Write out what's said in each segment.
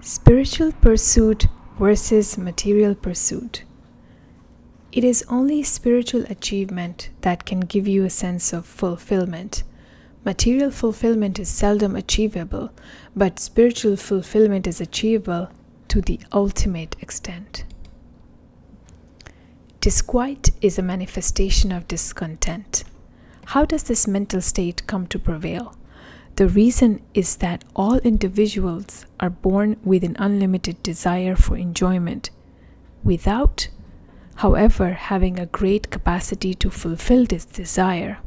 Spiritual pursuit versus material pursuit. It is only spiritual achievement that can give you a sense of fulfillment. Material fulfillment is seldom achievable, but spiritual fulfillment is achievable to the ultimate extent. Disquiet is a manifestation of discontent. How does this mental state come to prevail? The reason is that all individuals are born with an unlimited desire for enjoyment, without, however, having a great capacity to fulfill this desire.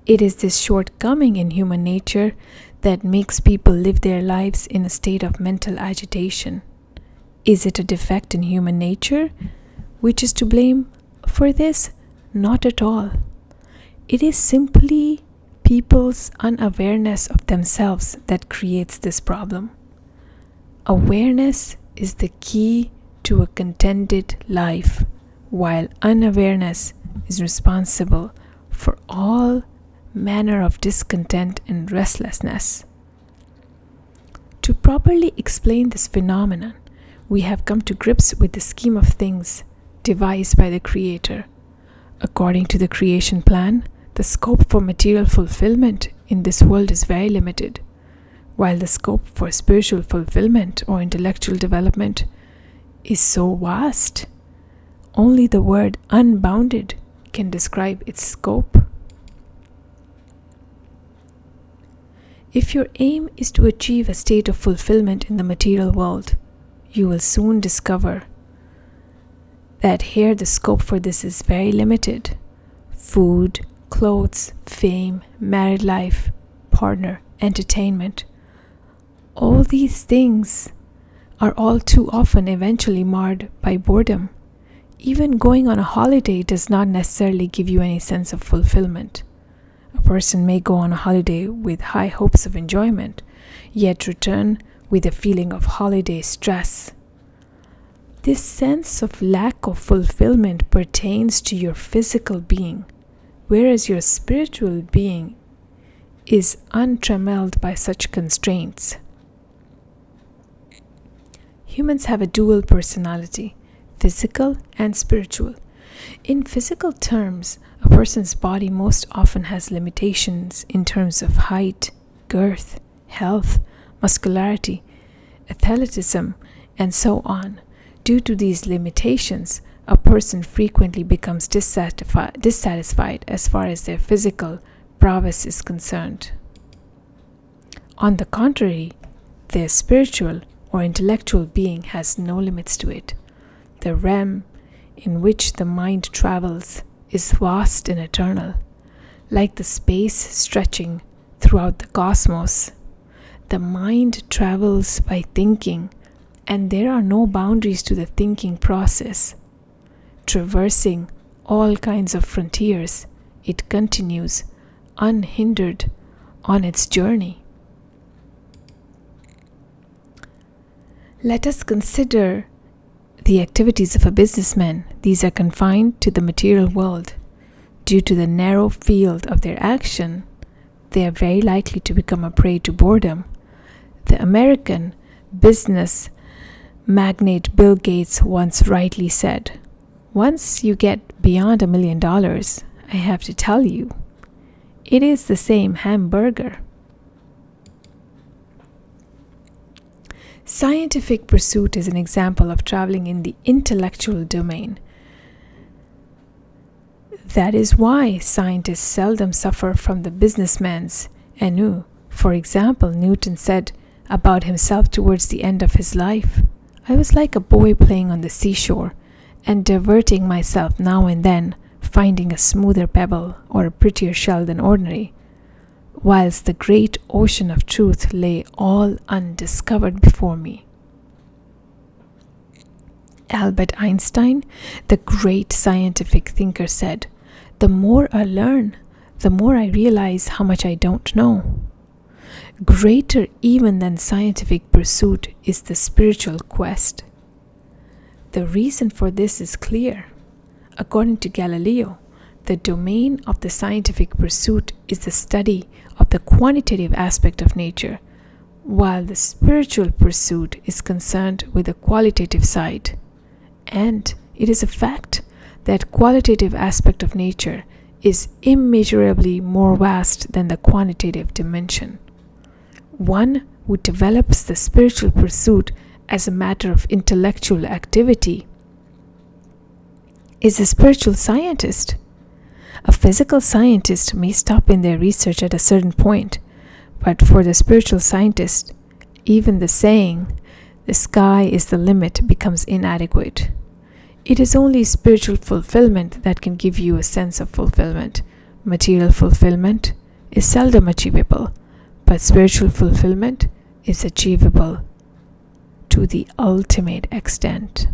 It is this shortcoming in human nature that makes people live their lives in a state of mental agitation. Is it a defect in human nature which is to blame for this? Not at all. It is simply people's unawareness of themselves that creates this problem. Awareness is the key to a contented life, while unawareness is responsible for all manner of discontent and restlessness. To properly explain this phenomenon, we have come to grips with the scheme of things devised by the Creator. According to the creation plan, the scope for material fulfillment in this world is very limited, while the scope for spiritual fulfillment or intellectual development is so vast. Only the word unbounded can describe its scope. If your aim is to achieve a state of fulfillment in the material world, you will soon discover that here the scope for this is very limited. Food, clothes, fame, married life, partner, entertainment. All these things are all too often eventually marred by boredom. Even going on a holiday does not necessarily give you any sense of fulfillment. A person may go on a holiday with high hopes of enjoyment, yet return with a feeling of holiday stress. This sense of lack of fulfillment pertains to your physical being, whereas your spiritual being is untrammeled by such constraints. Humans have a dual personality, physical and spiritual. In physical terms, a person's body most often has limitations in terms of height, girth, health, muscularity, athleticism, and so on. Due to these limitations, a person frequently becomes dissatisfied as far as their physical prowess is concerned. On the contrary, their spiritual or intellectual being has no limits to it. The realm in which the mind travels is vast and eternal, like the space stretching throughout the cosmos. The mind travels by thinking, and there are no boundaries to the thinking process. Traversing all kinds of frontiers, it continues unhindered on its journey. Let us consider the activities of a businessman. These are confined to the material world. Due to the narrow field of their action, they are very likely to become a prey to boredom. The American business magnate Bill Gates once rightly said, "Once you get beyond $1 million, I have to tell you, it is the same hamburger." Scientific pursuit is an example of traveling in the intellectual domain. That is why scientists seldom suffer from the businessman's ennui. For example, Newton said about himself towards the end of his life, "I was like a boy playing on the seashore and diverting myself now and then, finding a smoother pebble or a prettier shell than ordinary, whilst the great ocean of truth lay all undiscovered before me." Albert Einstein, the great scientific thinker, said, "The more I learn, the more I realize how much I don't know." Greater even than scientific pursuit is the spiritual quest. The reason for this is clear. According to Galileo, the domain of the scientific pursuit is the study of the quantitative aspect of nature, while the spiritual pursuit is concerned with the qualitative side. And it is a fact that qualitative aspect of nature is immeasurably more vast than the quantitative dimension. One who develops the spiritual pursuit as a matter of intellectual activity is a spiritual scientist. A physical scientist may stop in their research at a certain point, but for the spiritual scientist, even the saying, "the sky is the limit," becomes inadequate. It is only spiritual fulfillment that can give you a sense of fulfillment. Material fulfillment is seldom achievable, but spiritual fulfillment is achievable to the ultimate extent.